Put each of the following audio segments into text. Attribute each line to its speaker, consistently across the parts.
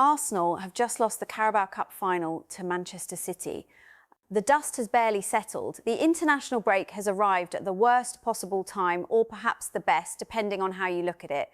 Speaker 1: Arsenal have just lost the Carabao Cup final to Manchester City. The dust has barely settled. The international break has arrived at the worst possible time, or perhaps the best, depending on how you look at it.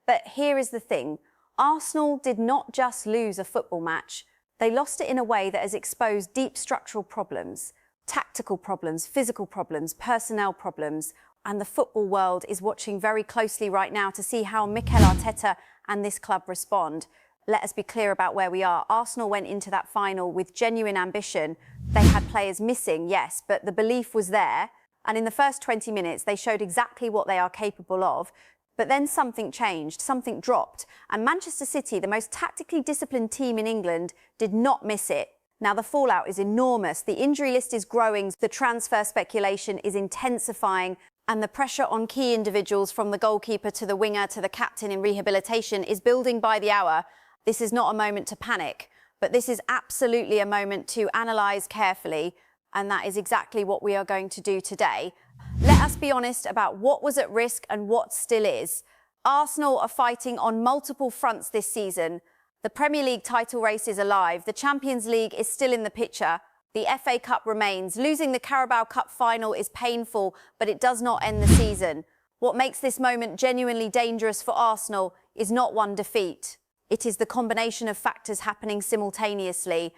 Speaker 1: But here is the thing. Arsenal did not just lose a football match. They lost it in a way that has exposed deep structural problems, tactical problems, physical problems, personnel problems, and the football world is watching very closely right now to see how Mikel Arteta and this club respond. Let us be clear about where we are. Arsenal went into that final with genuine ambition. They had players missing, yes, but the belief was there. And in the first 20 minutes, they showed exactly what they are capable of. But then something changed, something dropped. And Manchester City, the most tactically disciplined team in England, did not miss it. Now, the fallout is enormous. The injury list is growing. The transfer speculation is intensifying. And the pressure on key individuals, from the goalkeeper to the winger to the captain in rehabilitation, is building by the hour. This is not a moment to panic, but this is absolutely a moment to analyse carefully, and that is exactly what we are going to do today. Let us be honest about what was at risk and what still is. Arsenal are fighting on multiple fronts this season. The Premier League title race is alive. The Champions League is still in the picture. The FA Cup remains. Losing the Carabao Cup final is painful, but it does not end the season. What makes this moment genuinely dangerous for Arsenal is not one defeat. It is the combination of factors happening simultaneously.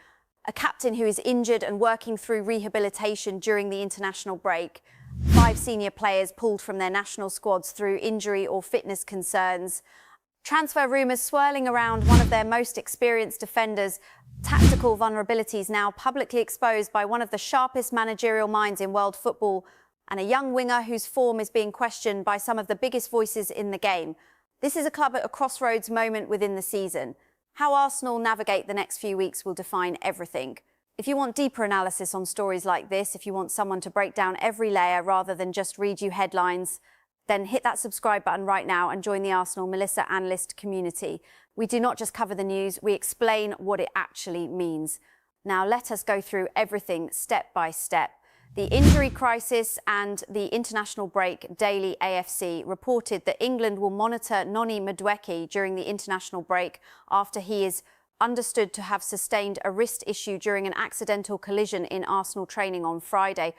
Speaker 1: A captain who is injured and working through rehabilitation during the international break. 5 senior players pulled from their national squads through injury or fitness concerns. Transfer rumours swirling around one of their most experienced defenders. Tactical vulnerabilities now publicly exposed by one of the sharpest managerial minds in world football. And a young winger whose form is being questioned by some of the biggest voices in the game. This is a club at a crossroads moment within the season. How Arsenal navigate the next few weeks will define everything. If you want deeper analysis on stories like this, if you want someone to break down every layer rather than just read you headlines, then hit that subscribe button right now and join the Arsenal Melissa Analyst community. We do not just cover the news, we explain what it actually means. Now let us go through everything step by step. The injury crisis and the international break. Daily AFC reported that England will monitor Noni Madueke during the international break after he is understood to have sustained a wrist issue during an accidental collision in Arsenal training on Friday.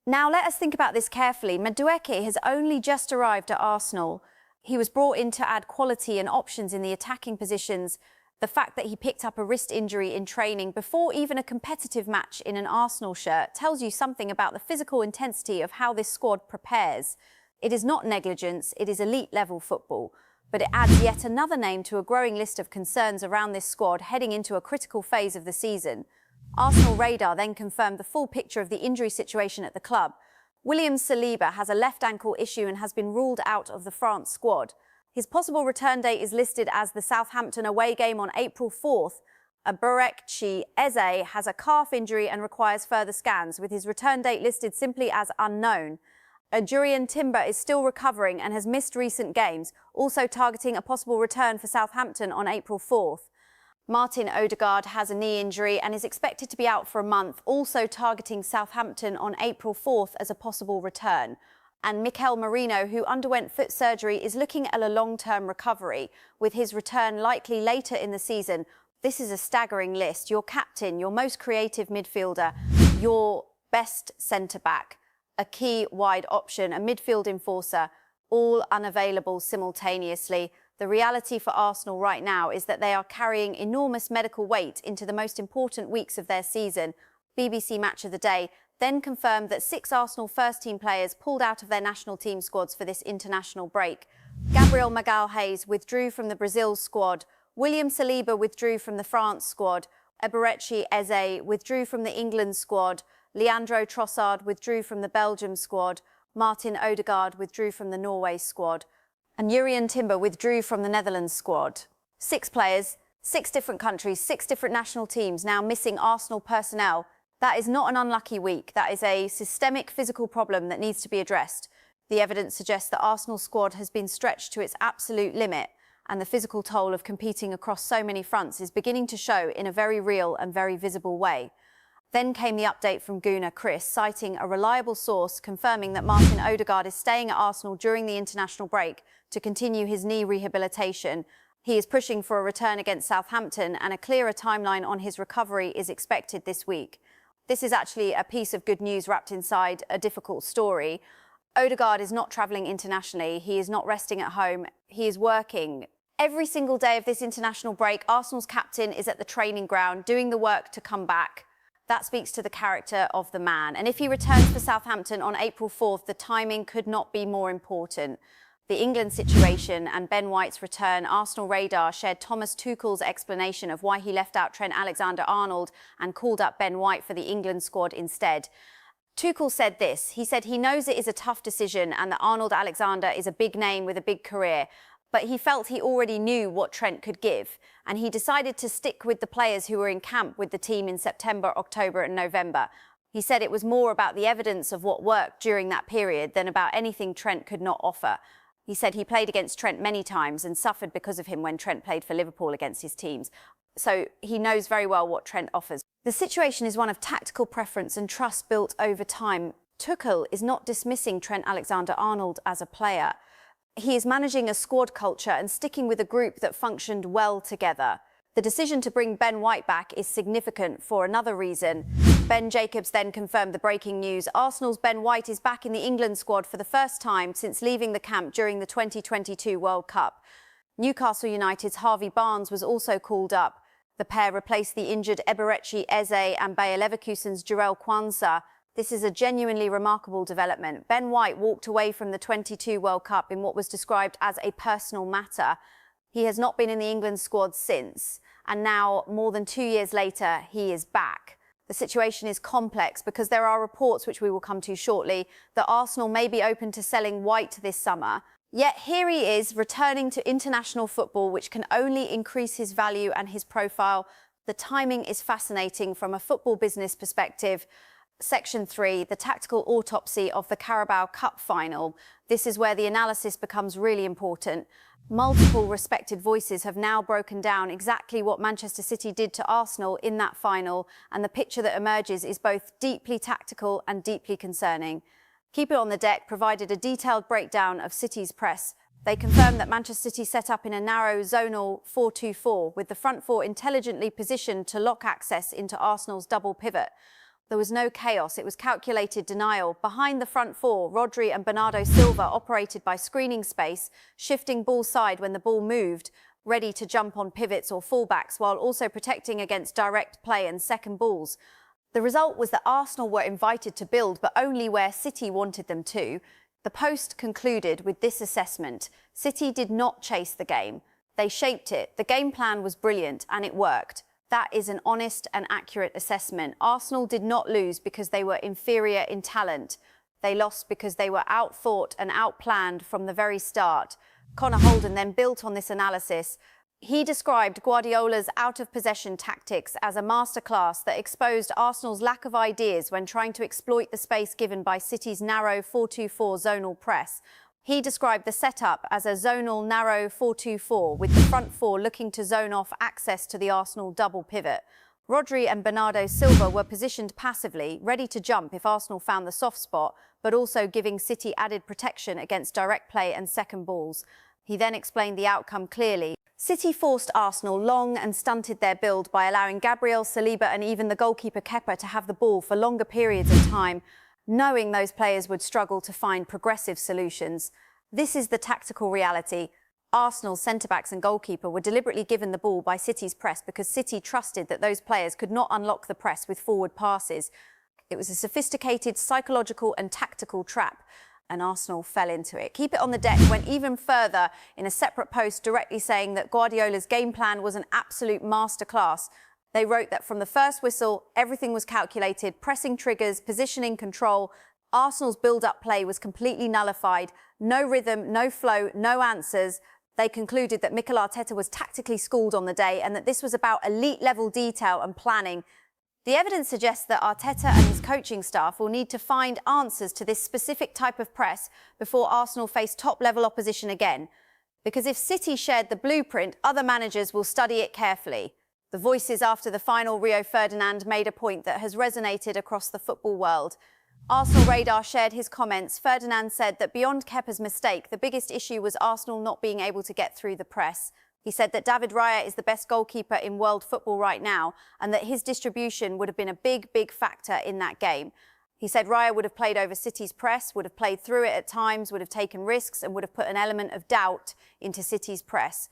Speaker 1: Now let us think about this carefully. Madueke has only just arrived at Arsenal. He was brought in to add quality and options in the attacking positions. The fact that he picked up a wrist injury in training before even a competitive match in an Arsenal shirt tells you something about the physical intensity of how this squad prepares. It is not negligence, it is elite-level football. But it adds yet another name to a growing list of concerns around this squad heading into a critical phase of the season. Arsenal Radar then confirmed the full picture of the injury situation at the club. William Saliba has a left ankle issue and has been ruled out of the France squad. His possible return date is listed as the Southampton away game on April 4th. Eberechi Eze has a calf injury and requires further scans, with his return date listed simply as unknown. Jurrien Timber is still recovering and has missed recent games, also targeting a possible return for Southampton on April 4th. Martin Ødegaard has a knee injury and is expected to be out for a month, also targeting Southampton on April 4th as a possible return. And Mikel Merino, who underwent foot surgery, is looking at a long-term recovery, with his return likely later in the season. This is a staggering list. Your captain, your most creative midfielder, your best centre-back, a key wide option, a midfield enforcer, all unavailable simultaneously. The reality for Arsenal right now is that they are carrying enormous medical weight into the most important weeks of their season. BBC Match of the Day then confirmed that 6 Arsenal first-team players pulled out of their national team squads for this international break. Gabriel Magalhaes withdrew from the Brazil squad. William Saliba withdrew from the France squad. Eberechi Eze withdrew from the England squad. Leandro Trossard withdrew from the Belgium squad. Martin Ødegaard withdrew from the Norway squad. And Jurrien Timber withdrew from the Netherlands squad. 6 players, 6 different countries, 6 different national teams now missing Arsenal personnel. That is not an unlucky week. That is a systemic physical problem that needs to be addressed. The evidence suggests that Arsenal's squad has been stretched to its absolute limit, and the physical toll of competing across so many fronts is beginning to show in a very real and very visible way. Then came the update from Gunnar Chris, citing a reliable source confirming that Martin Ødegaard is staying at Arsenal during the international break to continue his knee rehabilitation. He is pushing for a return against Southampton, and a clearer timeline on his recovery is expected this week. This is actually a piece of good news wrapped inside a difficult story. Ødegaard is not travelling internationally. He is not resting at home. He is working. Every single day of this international break, Arsenal's captain is at the training ground doing the work to come back. That speaks to the character of the man. And if he returns for Southampton on April 4th, the timing could not be more important. The England situation and Ben White's return, Arsenal Radar shared Thomas Tuchel's explanation of why he left out Trent Alexander-Arnold and called up Ben White for the England squad instead. Tuchel said this. He said he knows it is a tough decision and that Arnold Alexander is a big name with a big career, but he felt he already knew what Trent could give, and he decided to stick with the players who were in camp with the team in September, October and November. He said it was more about the evidence of what worked during that period than about anything Trent could not offer. He said he played against Trent many times and suffered because of him when Trent played for Liverpool against his teams. So he knows very well what Trent offers. The situation is one of tactical preference and trust built over time. Tuchel is not dismissing Trent Alexander-Arnold as a player. He is managing a squad culture and sticking with a group that functioned well together. The decision to bring Ben White back is significant for another reason. Ben Jacobs then confirmed the breaking news. Arsenal's Ben White is back in the England squad for the first time since leaving the camp during the 2022 World Cup. Newcastle United's Harvey Barnes was also called up. The pair replaced the injured Eberechi Eze and Bayer Leverkusen's Jarell Quansah. This is a genuinely remarkable development. Ben White walked away from the 22 World Cup in what was described as a personal matter. He has not been in the England squad since, and now, more than 2 years later, he is back. The situation is complex because there are reports, which we will come to shortly, that Arsenal may be open to selling White this summer. Yet here he is, returning to international football, which can only increase his value and his profile. The timing is fascinating from a football business perspective. Section 3, the tactical autopsy of the Carabao Cup final. This is where the analysis becomes really important. Multiple respected voices have now broken down exactly what Manchester City did to Arsenal in that final, and the picture that emerges is both deeply tactical and deeply concerning. Keep It on the Deck provided a detailed breakdown of City's press. They confirmed that Manchester City set up in a narrow zonal 4-2-4, with the front four intelligently positioned to lock access into Arsenal's double pivot. There was no chaos, it was calculated denial. Behind the front four, Rodri and Bernardo Silva operated by screening space, shifting ball side when the ball moved, ready to jump on pivots or fullbacks, while also protecting against direct play and second balls. The result was that Arsenal were invited to build, but only where City wanted them to. The Post concluded with this assessment: City did not chase the game. They shaped it. The game plan was brilliant and it worked. That is an honest and accurate assessment. Arsenal did not lose because they were inferior in talent. They lost because they were outthought and outplanned from the very start. Connor Holden then built on this analysis. He described Guardiola's out-of-possession tactics as a masterclass that exposed Arsenal's lack of ideas when trying to exploit the space given by City's narrow 4-2-4 zonal press. He described the setup as a zonal narrow 4-2-4, with the front four looking to zone off access to the Arsenal double pivot. Rodri and Bernardo Silva were positioned passively, ready to jump if Arsenal found the soft spot, but also giving City added protection against direct play and second balls. He then explained the outcome clearly. City forced Arsenal long and stunted their build by allowing Gabriel, Saliba and even the goalkeeper Kepa to have the ball for longer periods of time, knowing those players would struggle to find progressive solutions. This is the tactical reality. Arsenal's centre-backs and goalkeeper were deliberately given the ball by City's press because City trusted that those players could not unlock the press with forward passes. It was a sophisticated psychological and tactical trap, and Arsenal fell into it. Keep It on the Deck went even further in a separate post, directly saying that Guardiola's game plan was an absolute masterclass. They wrote that from the first whistle, everything was calculated, pressing triggers, positioning control. Arsenal's build-up play was completely nullified. No rhythm, no flow, no answers. They concluded that Mikel Arteta was tactically schooled on the day and that this was about elite-level detail and planning. The evidence suggests that Arteta and his coaching staff will need to find answers to this specific type of press before Arsenal face top-level opposition again. Because if City shared the blueprint, other managers will study it carefully. The voices after the final, Rio Ferdinand, made a point that has resonated across the football world. Arsenal Radar shared his comments. Ferdinand said that beyond Kepa's mistake, the biggest issue was Arsenal not being able to get through the press. He said that David Raya is the best goalkeeper in world football right now and that his distribution would have been a big factor in that game. He said Raya would have played over City's press, would have played through it at times, would have taken risks and would have put an element of doubt into City's press.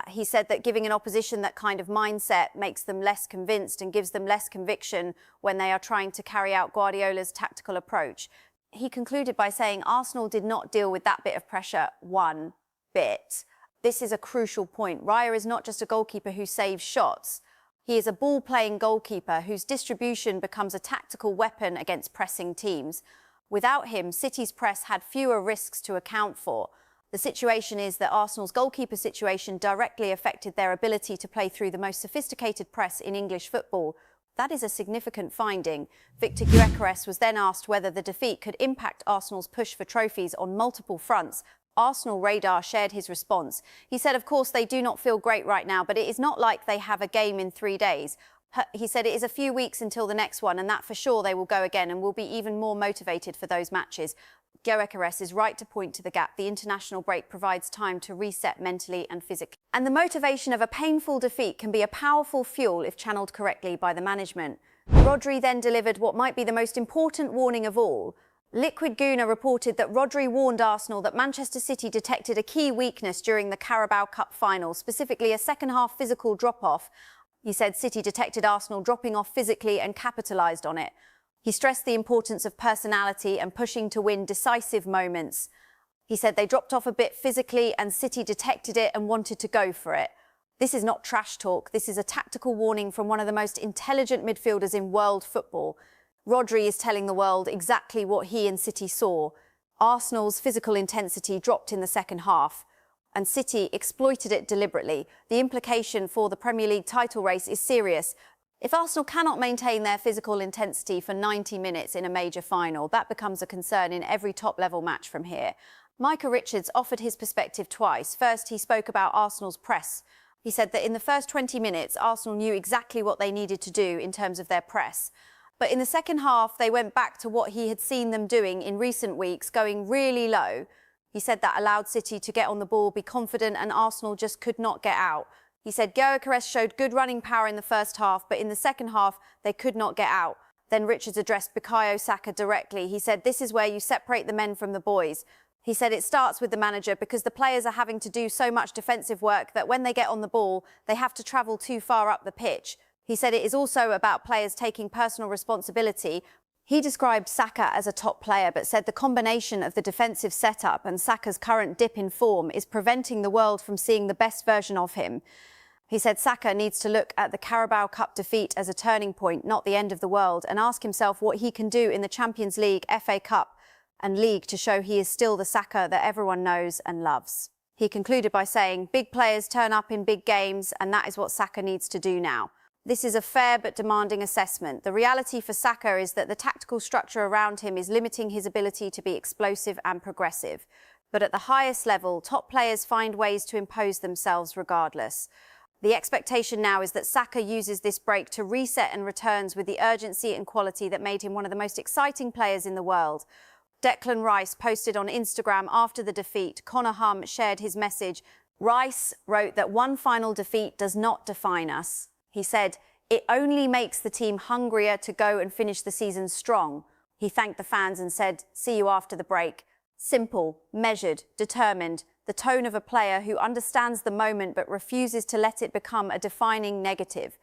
Speaker 1: He said that giving an opposition that kind of mindset makes them less convinced and gives them less conviction when they are trying to carry out Guardiola's tactical approach. He concluded by saying Arsenal did not deal with that bit of pressure one bit. This is a crucial point. Raya is not just a goalkeeper who saves shots. He is a ball-playing goalkeeper whose distribution becomes a tactical weapon against pressing teams. Without him, City's press had fewer risks to account for. The situation is that Arsenal's goalkeeper situation directly affected their ability to play through the most sophisticated press in English football. That is a significant finding. Victor Gyökeres was then asked whether the defeat could impact Arsenal's push for trophies on multiple fronts. Arsenal Radar shared his response. He said, of course, they do not feel great right now, but it is not like they have a game in 3 days. He said it is a few weeks until the next one, and that for sure they will go again and will be even more motivated for those matches. Gyökeres is right to point to the gap. The international break provides time to reset mentally and physically. And the motivation of a painful defeat can be a powerful fuel if channeled correctly by the management. Rodri then delivered what might be the most important warning of all. Liquid Guna reported that Rodri warned Arsenal that Manchester City detected a key weakness during the Carabao Cup final, specifically a second-half physical drop-off. He said City detected Arsenal dropping off physically and capitalised on it. He stressed the importance of personality and pushing to win decisive moments. He said they dropped off a bit physically and City detected it and wanted to go for it. This is not trash talk. This is a tactical warning from one of the most intelligent midfielders in world football. Rodri is telling the world exactly what he and City saw. Arsenal's physical intensity dropped in the second half, and City exploited it deliberately. The implication for the Premier League title race is serious. If Arsenal cannot maintain their physical intensity for 90 minutes in a major final, that becomes a concern in every top-level match from here. Micah offered his perspective twice. First, he spoke about Arsenal's press. He said that in the first 20 minutes, Arsenal knew exactly what they needed to do in terms of their press. But in the second half, they went back to what he had seen them doing in recent weeks, going really low. He said that allowed City to get on the ball, be confident, and Arsenal just could not get out. He said Gyökeres showed good running power in the first half, but in the second half, they could not get out. Then Richards addressed Bukayo Saka directly. He said, this is where you separate the men from the boys. He said it starts with the manager because the players are having to do so much defensive work that when they get on the ball, they have to travel too far up the pitch. He said it is also about players taking personal responsibility. He described Saka as a top player, but said the combination of the defensive setup and Saka's current dip in form is preventing the world from seeing the best version of him. He said Saka needs to look at the Carabao Cup defeat as a turning point, not the end of the world, and ask himself what he can do in the Champions League, FA Cup and League to show he is still the Saka that everyone knows and loves. He concluded by saying, big players turn up in big games, and that is what Saka needs to do now. This is a fair but demanding assessment. The reality for Saka is that the tactical structure around him is limiting his ability to be explosive and progressive. But at the highest level, top players find ways to impose themselves regardless. The expectation now is that Saka uses this break to reset and returns with the urgency and quality that made him one of the most exciting players in the world. Declan Rice posted on Instagram after the defeat. Connor Hum shared his message. Rice wrote that one final defeat does not define us. He said, it only makes the team hungrier to go and finish the season strong. He thanked the fans and said, see you after the break. Simple, measured, determined, the tone of a player who understands the moment but refuses to let it become a defining negative.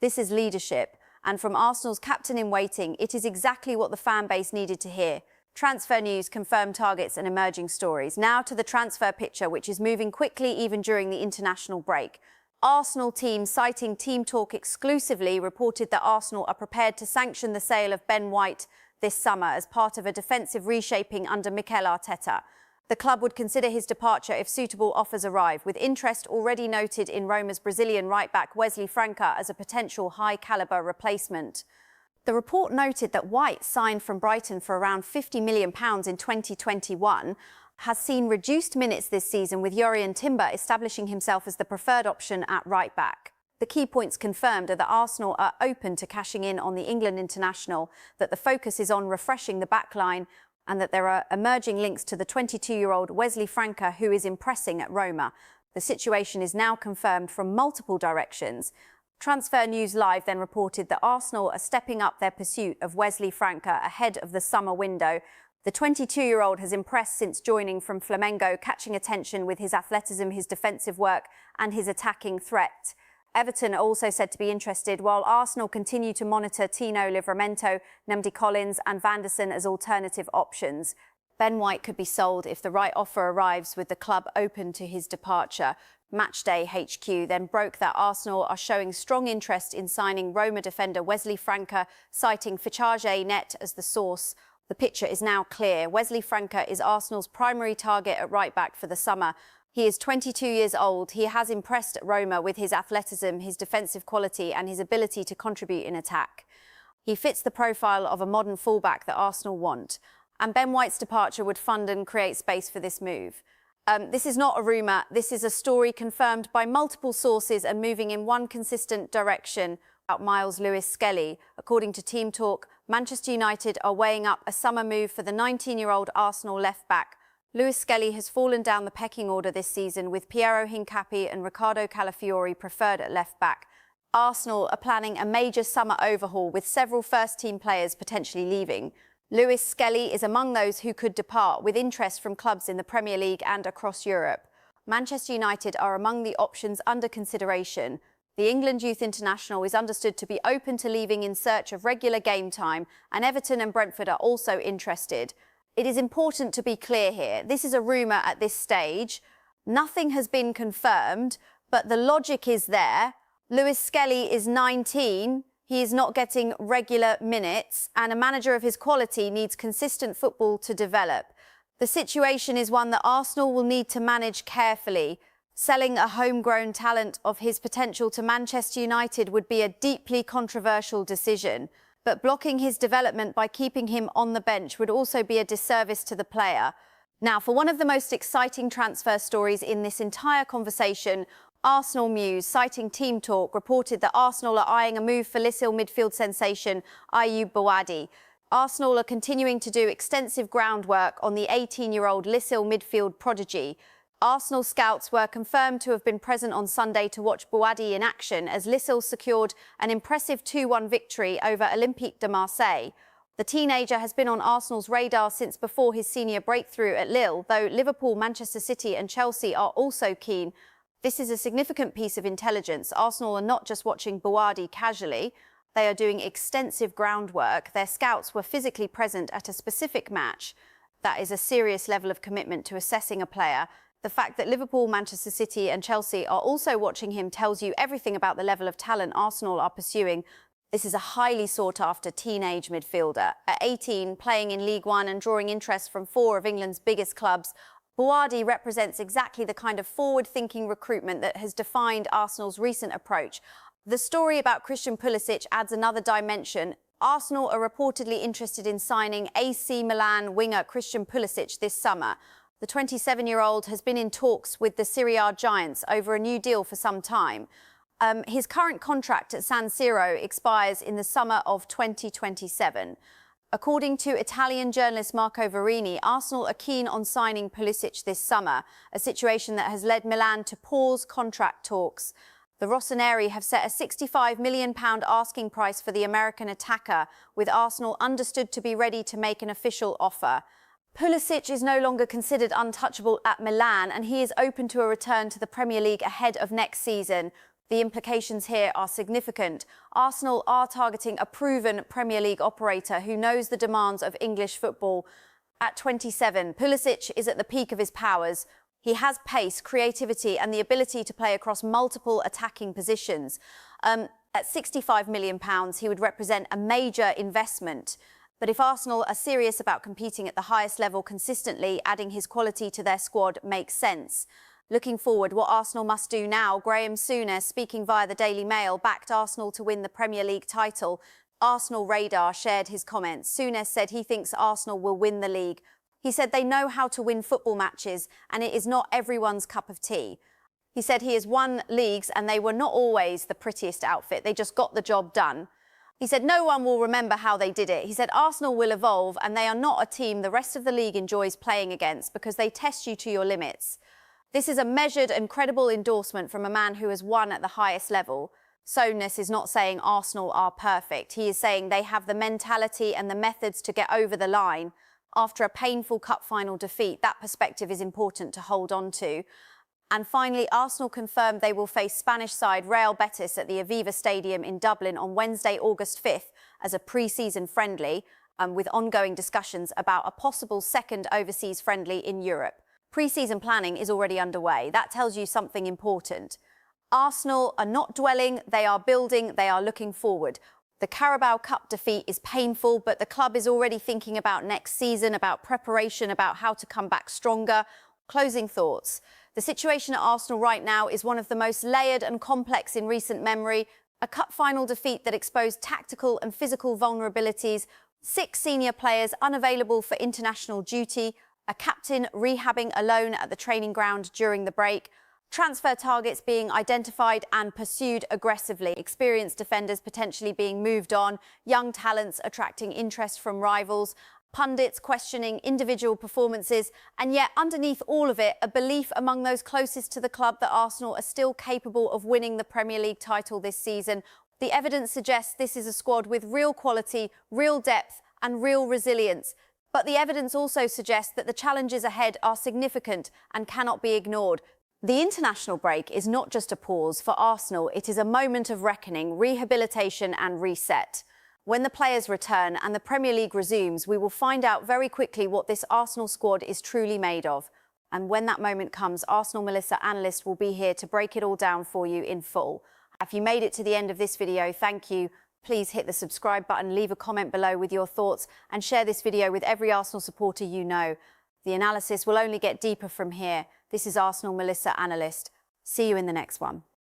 Speaker 1: This is leadership, and from Arsenal's captain-in-waiting, it is exactly what the fan base needed to hear. Transfer news, confirmed targets and emerging stories. Now to the transfer picture, which is moving quickly even during the international break. Arsenal team, citing Team Talk exclusively, reported that Arsenal are prepared to sanction the sale of Ben White this summer as part of a defensive reshaping under Mikel Arteta. The club would consider his departure if suitable offers arrive, with interest already noted in Roma's Brazilian right-back Wesley Franca as a potential high-calibre replacement. The report noted that White, signed from Brighton for around £50 million in 2021, has seen reduced minutes this season, with Jurrien Timber establishing himself as the preferred option at right-back. The key points confirmed are that Arsenal are open to cashing in on the England international, that the focus is on refreshing the backline, and that there are emerging links to the 22-year-old Wesley Franca, who is impressing at Roma. The situation is now confirmed from multiple directions. Transfer News Live then reported that Arsenal are stepping up their pursuit of Wesley Franca ahead of the summer window. The 22-year-old has impressed since joining from Flamengo, catching attention with his athleticism, his defensive work and his attacking threat. Everton are also said to be interested, while Arsenal continue to monitor Tino Livramento, Nnamdi Collins and Vanderson as alternative options. Ben White could be sold if the right offer arrives, with the club open to his departure. Matchday HQ then broke that Arsenal are showing strong interest in signing Roma defender Wesley Franca, citing Ficharge.net as the source. The picture is now clear. Wesley Franca is Arsenal's primary target at right-back for the summer. He is 22 years old. He has impressed at Roma with his athleticism, his defensive quality and his ability to contribute in attack. He fits the profile of a modern fullback that Arsenal want. And Ben White's departure would fund and create space for this move. This is not a rumour. This is a story confirmed by multiple sources and moving in one consistent direction. About Miles Lewis-Skelly. According to Team Talk, Manchester United are weighing up a summer move for the 19-year-old Arsenal left-back. Lewis-Skelly has fallen down the pecking order this season, with Piero Hincapié and Riccardo Calafiori preferred at left-back. Arsenal are planning a major summer overhaul, with several first-team players potentially leaving. Lewis-Skelly is among those who could depart, with interest from clubs in the Premier League and across Europe. Manchester United are among the options under consideration. The England youth international is understood to be open to leaving in search of regular game time, and Everton and Brentford are also interested. It is important to be clear here. This is a rumour at this stage. Nothing has been confirmed, but the logic is there. Lewis-Skelly is 19. He is not getting regular minutes, and a manager of his quality needs consistent football to develop. The situation is one that Arsenal will need to manage carefully. Selling a homegrown talent of his potential to Manchester United would be a deeply controversial decision, but blocking his development by keeping him on the bench would also be a disservice to the player. Now, for one of the most exciting transfer stories in this entire conversation, Arsenal News, citing Team Talk, reported that Arsenal are eyeing a move for Lille midfield sensation Ayoub Bouadi. Arsenal are continuing to do extensive groundwork on the 18-year-old Lille midfield prodigy. Arsenal scouts were confirmed to have been present on Sunday to watch Bouadi in action as Lille secured an impressive 2-1 victory over Olympique de Marseille. The teenager has been on Arsenal's radar since before his senior breakthrough at Lille, though Liverpool, Manchester City and Chelsea are also keen. This is a significant piece of intelligence. Arsenal are not just watching Bouadi casually. They are doing extensive groundwork. Their scouts were physically present at a specific match. That is a serious level of commitment to assessing a player. The fact that Liverpool, Manchester City and Chelsea are also watching him tells you everything about the level of talent Arsenal are pursuing. This is a highly sought-after teenage midfielder. At 18, playing in League One and drawing interest from 4 of England's biggest clubs, Bouadi represents exactly the kind of forward-thinking recruitment that has defined Arsenal's recent approach. The story about Christian Pulisic adds another dimension. Arsenal are reportedly interested in signing AC Milan winger Christian Pulisic this summer. The 27-year-old has been in talks with the Serie A giants over a new deal for some time. His current contract at San Siro expires in the summer of 2027. According to Italian journalist Marco Verini, Arsenal are keen on signing Pulisic this summer, a situation that has led Milan to pause contract talks. The Rossoneri have set a £65 million asking price for the American attacker, with Arsenal understood to be ready to make an official offer. Pulisic is no longer considered untouchable at Milan, and he is open to a return to the Premier League ahead of next season. The implications here are significant. Arsenal are targeting a proven Premier League operator who knows the demands of English football. At 27, Pulisic is at the peak of his powers. He has pace, creativity and the ability to play across multiple attacking positions. At £65 million, he would represent a major investment. But if Arsenal are serious about competing at the highest level consistently, adding his quality to their squad makes sense. Looking forward, what Arsenal must do now, Graham Souness, speaking via the Daily Mail, backed Arsenal to win the Premier League title. Arsenal Radar shared his comments. Souness said he thinks Arsenal will win the league. He said they know how to win football matches and it is not everyone's cup of tea. He said he has won leagues and they were not always the prettiest outfit. They just got the job done. He said no one will remember how they did it. He said Arsenal will evolve and they are not a team the rest of the league enjoys playing against because they test you to your limits. This is a measured and credible endorsement from a man who has won at the highest level. Souness is not saying Arsenal are perfect. He is saying they have the mentality and the methods to get over the line. After a painful cup final defeat, that perspective is important to hold on to. And finally, Arsenal confirmed they will face Spanish side Real Betis at the Aviva Stadium in Dublin on Wednesday, August 5th, as a pre-season friendly, with ongoing discussions about a possible second overseas friendly in Europe. Pre-season planning is already underway. That tells you something important. Arsenal are not dwelling, they are building, they are looking forward. The Carabao Cup defeat is painful, but the club is already thinking about next season, about preparation, about how to come back stronger. Closing thoughts. The situation at Arsenal right now is one of the most layered and complex in recent memory. A cup final defeat that exposed tactical and physical vulnerabilities, 6 senior players unavailable for international duty, a captain rehabbing alone at the training ground during the break, transfer targets being identified and pursued aggressively, experienced defenders potentially being moved on, young talents attracting interest from rivals, pundits questioning individual performances, and yet underneath all of it, a belief among those closest to the club that Arsenal are still capable of winning the Premier League title this season. The evidence suggests this is a squad with real quality, real depth and real resilience. But the evidence also suggests that the challenges ahead are significant and cannot be ignored. The international break is not just a pause for Arsenal, it is a moment of reckoning, rehabilitation and reset. When the players return and the Premier League resumes, we will find out very quickly what this Arsenal squad is truly made of. And when that moment comes, Arsenal Melissa analyst will be here to break it all down for you in full. If you made it to the end of this video, thank you. Please hit the subscribe button, leave a comment below with your thoughts and share this video with every Arsenal supporter you know. The analysis will only get deeper from here. This is Arsenal Melissa analyst. See you in the next one.